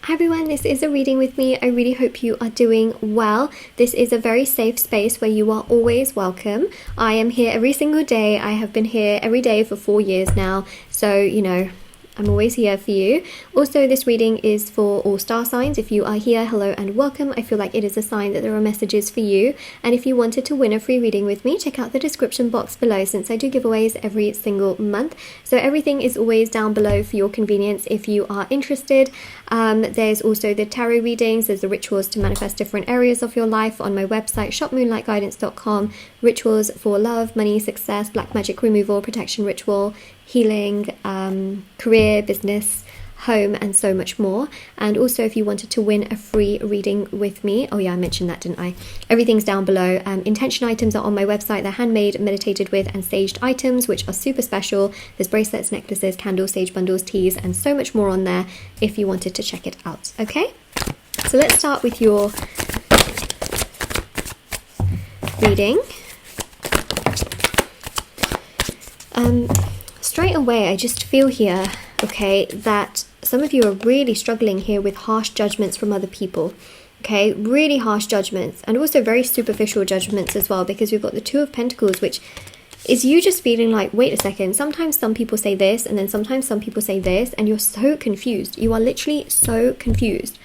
Hi everyone, this is a reading with me. I really hope you are doing well. This is a very safe space where you are always welcome. I am here every single day. I have been here every day for 4 years now, so you know, I'm always here for you. Also, this reading is for all star signs. If you are here, hello and welcome. I feel like it is a sign that there are messages for you. And if you wanted to win a free reading with me, check out the description box below, since I do giveaways every single month. So everything is always down below for your convenience if you are interested. There's also the tarot readings. There's the rituals to manifest different areas of your life on my website, shopmoonlightguidance.com. Rituals for love, money, success, black magic removal, protection ritual, healing, career, business, home, and so much more. And also, if you wanted to win a free reading with me, oh yeah, I mentioned that, didn't I? Everything's down below. Intention items are on my website. They're handmade, meditated with, and saged items, which are super special. There's bracelets, necklaces, candles, sage bundles, teas, and so much more on there if you wanted to check it out. Okay, so let's start with your reading. Straight away, I just feel here, okay, that some of you are really struggling here with harsh judgments from other people, okay, really harsh judgments, and also very superficial judgments as well, because we've got the Two of Pentacles, which is you just feeling like, wait a second, sometimes some people say this, and then sometimes some people say this, and you're so confused. You are literally so confused.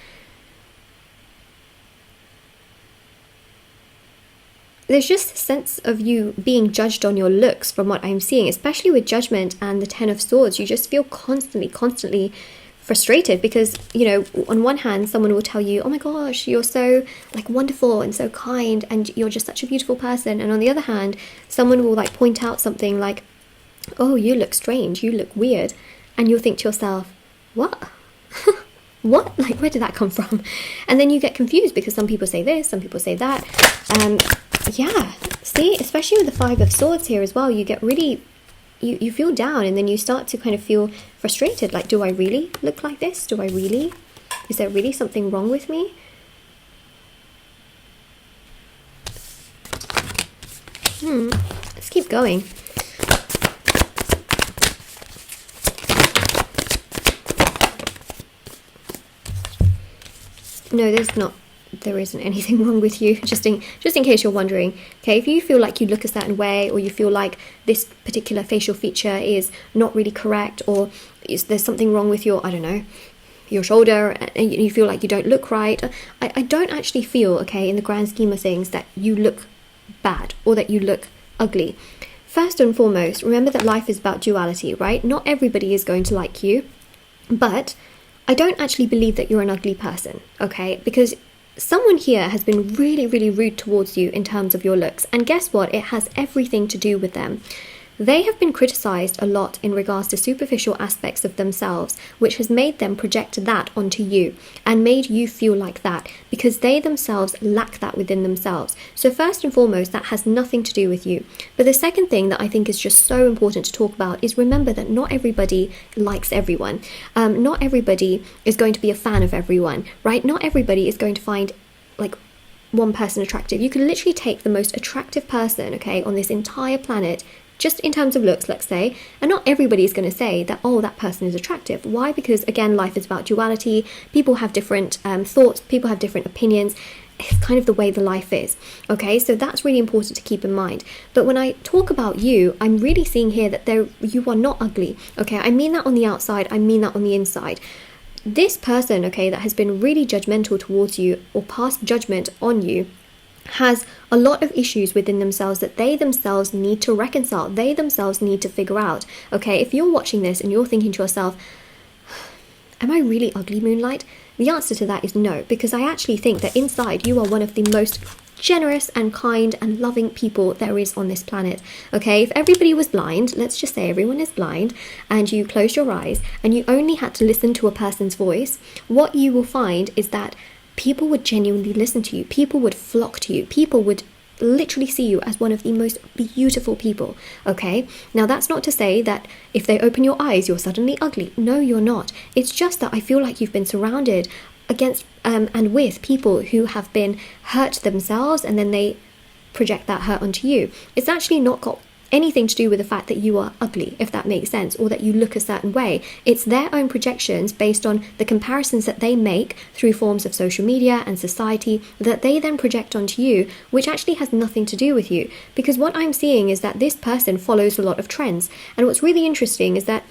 There's just a sense of you being judged on your looks from what I'm seeing, especially with Judgment and the Ten of Swords. You just feel constantly frustrated because, you know, on one hand, someone will tell you, oh my gosh, you're so like wonderful and so kind and you're just such a beautiful person. And on the other hand, someone will like point out something like, oh, you look strange, you look weird. And you'll think to yourself, what? What? Like, where did that come from? And then you get confused because some people say this, some people say that. Yeah, see, especially with the Five of Swords here as well, you get really, you feel down, and then you start to kind of feel frustrated. Like, do I really look like this? Do I really? Is there really something wrong with me? Let's keep going. No, there isn't anything wrong with you, just in case you're wondering. Okay, if you feel like you look a certain way, or you feel like this particular facial feature is not really correct, or there's something wrong with your, I don't know, your shoulder, and you feel like you don't look right, I don't actually feel, okay, in the grand scheme of things, that you look bad or that you look ugly. First and foremost, remember that life is about duality, right? Not everybody is going to like you, but I don't actually believe that you're an ugly person, okay? Because someone here has been really rude towards you in terms of your looks. And guess what? It has everything to do with them. They have been criticized a lot in regards to superficial aspects of themselves, which has made them project that onto you and made you feel like that because they themselves lack that within themselves. So first and foremost, that has nothing to do with you. But the second thing that I think is just so important to talk about is remember that not everybody likes everyone. Not everybody is going to be a fan of everyone, right? Not everybody is going to find like one person attractive. You can literally take the most attractive person, okay, on this entire planet, just in terms of looks, let's say, and not everybody is going to say that, oh, that person is attractive. Why? Because again, life is about duality. People have different thoughts, people have different opinions. It's kind of the way the life is, okay? So that's really important to keep in mind. But when I talk about you, I'm really seeing here that you are not ugly, okay? I mean that on the outside, I mean that on the inside. This person, okay, that has been really judgmental towards you or passed judgment on you has a lot of issues within themselves that they themselves need to reconcile. They themselves need to figure out, okay? If you're watching this and you're thinking to yourself, am I really ugly, Moonlight? The answer to that is no, because I actually think that inside you are one of the most generous and kind and loving people there is on this planet, okay? If everybody was blind, let's just say everyone is blind, and you closed your eyes and you only had to listen to a person's voice, what you will find is that people would genuinely listen to you. People would flock to you. People would literally see you as one of the most beautiful people, okay? Now, that's not to say that if they open your eyes, you're suddenly ugly. No, you're not. It's just that I feel like you've been surrounded against and with people who have been hurt themselves, and then they project that hurt onto you. It's actually not got anything to do with the fact that you are ugly, if that makes sense, or that you look a certain way. It's their own projections based on the comparisons that they make through forms of social media and society that they then project onto you, which actually has nothing to do with you. Because what I'm seeing is that this person follows a lot of trends. And what's really interesting is that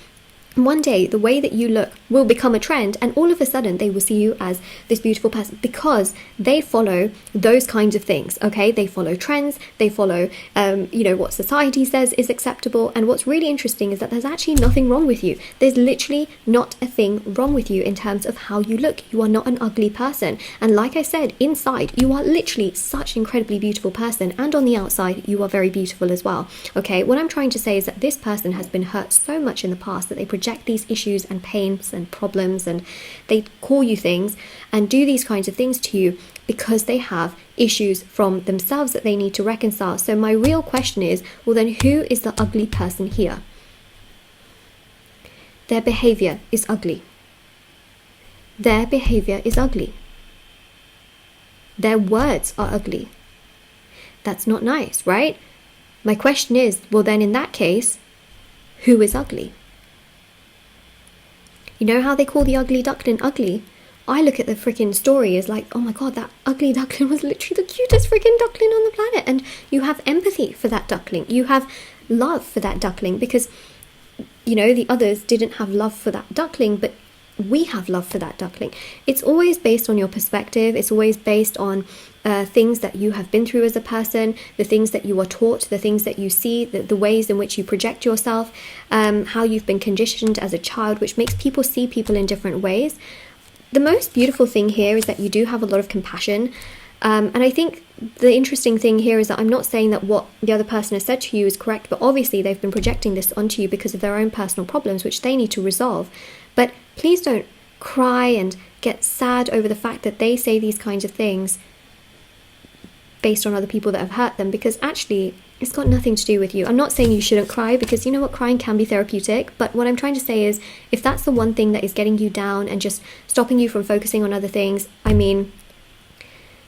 one day the way that you look will become a trend, and all of a sudden they will see you as this beautiful person because they follow those kinds of things. Okay, they follow trends, they follow what society says is acceptable. And what's really interesting is that there's actually nothing wrong with you. There's literally not a thing wrong with you in terms of how you look. You are not an ugly person, and like I said, inside you are literally such an incredibly beautiful person, and on the outside you are very beautiful as well. Okay, what I'm trying to say is that this person has been hurt so much in the past that they project these issues and pains and problems, and they call you things and do these kinds of things to you because they have issues from themselves that they need to reconcile. So my real question is, well then, who is the ugly person here? Their behavior is ugly. Their behavior is ugly. Their words are ugly. That's not nice, right? My question is, well then in that case, who is ugly? You know how they call the ugly duckling ugly? I look at the freaking story as like, oh my god, that ugly duckling was literally the cutest freaking duckling on the planet. And you have empathy for that duckling. You have love for that duckling because, the others didn't have love for that duckling, but we have love for that duckling. It's always based on your perspective. It's always based on things that you have been through as a person, the things that you are taught, the things that you see, the ways in which you project yourself, how you've been conditioned as a child, which makes people see people in different ways. The most beautiful thing here is that you do have a lot of compassion. And I think the interesting thing here is that I'm not saying that what the other person has said to you is correct, but obviously they've been projecting this onto you because of their own personal problems, which they need to resolve. But please don't cry and get sad over the fact that they say these kinds of things based on other people that have hurt them, because actually it's got nothing to do with you. I'm not saying you shouldn't cry, because you know what, crying can be therapeutic, but what I'm trying to say is if that's the one thing that is getting you down and just stopping you from focusing on other things, I mean,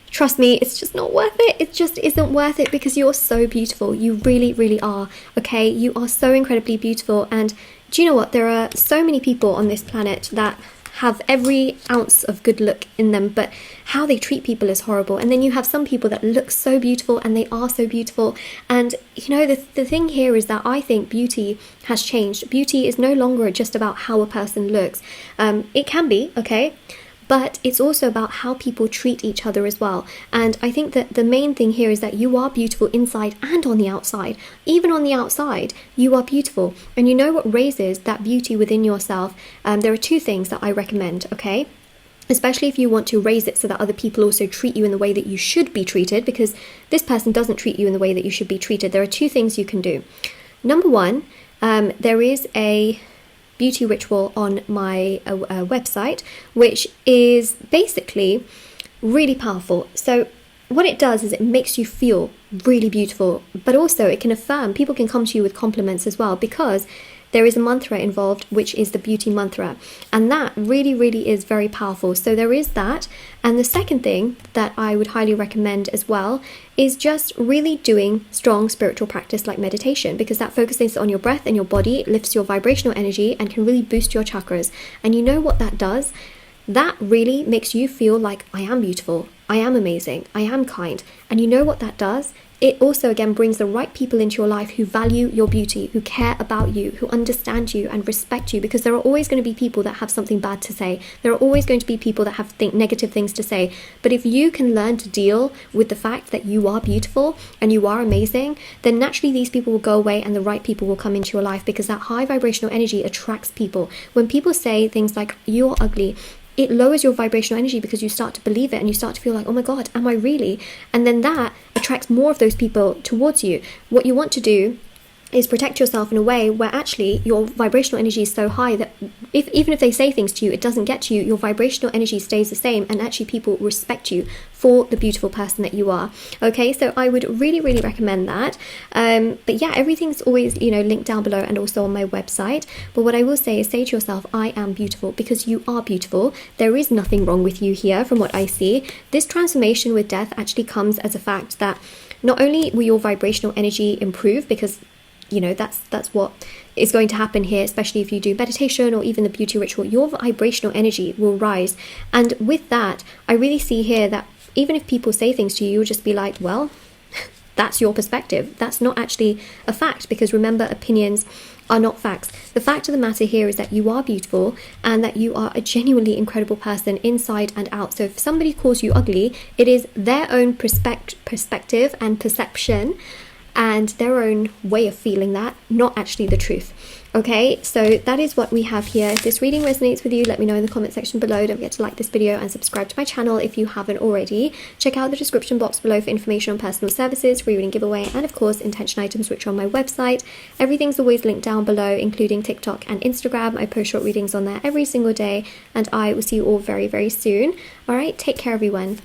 trust me, it's just not worth it. It just isn't worth it, because you're so beautiful. You really, really are. Okay, you are so incredibly beautiful. And do you know what? There are so many people on this planet that have every ounce of good look in them, but how they treat people is horrible. And then you have some people that look so beautiful and they are so beautiful. And the thing here is that I think beauty has changed. Beauty is no longer just about how a person looks. It can be, okay, but it's also about how people treat each other as well. And I think that the main thing here is that you are beautiful inside and on the outside. Even on the outside, you are beautiful. And you know what raises that beauty within yourself? There are two things that I recommend, okay? Especially if you want to raise it so that other people also treat you in the way that you should be treated, because this person doesn't treat you in the way that you should be treated. There are two things you can do. Number one, there is a beauty ritual on my website, which is basically really powerful. So what it does is it makes you feel really beautiful, but also it can affirm, people can come to you with compliments as well, because there is a mantra involved, which is the beauty mantra, and that really, really is very powerful. So there is that. And the second thing that I would highly recommend as well is just really doing strong spiritual practice like meditation, because that focuses on your breath and your body, lifts your vibrational energy, and can really boost your chakras. And you know what that does? That really makes you feel like, I am beautiful, I am amazing, I am kind. And you know what that does? It also, again, brings the right people into your life who value your beauty, who care about you, who understand you and respect you, because there are always going to be people that have something bad to say. There are always going to be people that have negative things to say. But if you can learn to deal with the fact that you are beautiful and you are amazing, then naturally these people will go away and the right people will come into your life, because that high vibrational energy attracts people. When people say things like, you're ugly, it lowers your vibrational energy, because you start to believe it and you start to feel like, oh my God, am I really? And then that attracts more of those people towards you. What you want to do is protect yourself in a way where actually your vibrational energy is so high that even if they say things to you, it doesn't get to you. Your vibrational energy stays the same, and actually people respect you for the beautiful person that you are. Okay, so I would really, really recommend that. But yeah, everything's always, linked down below and also on my website. But what I will say is, say to yourself, I am beautiful, because you are beautiful. There is nothing wrong with you here from what I see. This transformation with death actually comes as a fact that not only will your vibrational energy improve, because you know, that's what is going to happen here, especially if you do meditation or even the beauty ritual. Your vibrational energy will rise. And with that, I really see here that even if people say things to you, you'll just be like, well, that's your perspective. That's not actually a fact, because remember, opinions are not facts. The fact of the matter here is that you are beautiful and that you are a genuinely incredible person inside and out. So if somebody calls you ugly, it is their own perspective and perception and their own way of feeling that, not actually the truth. Okay, so that is what we have here. If this reading resonates with you, let me know in the comment section below. Don't forget to like this video and subscribe to my channel if you haven't already. Check out the description box below for information on personal services, free reading giveaway, and of course intention items which are on my website. Everything's always linked down below, including TikTok and Instagram. I post short readings on there every single day, and I will see you all very, very soon. All right, take care everyone.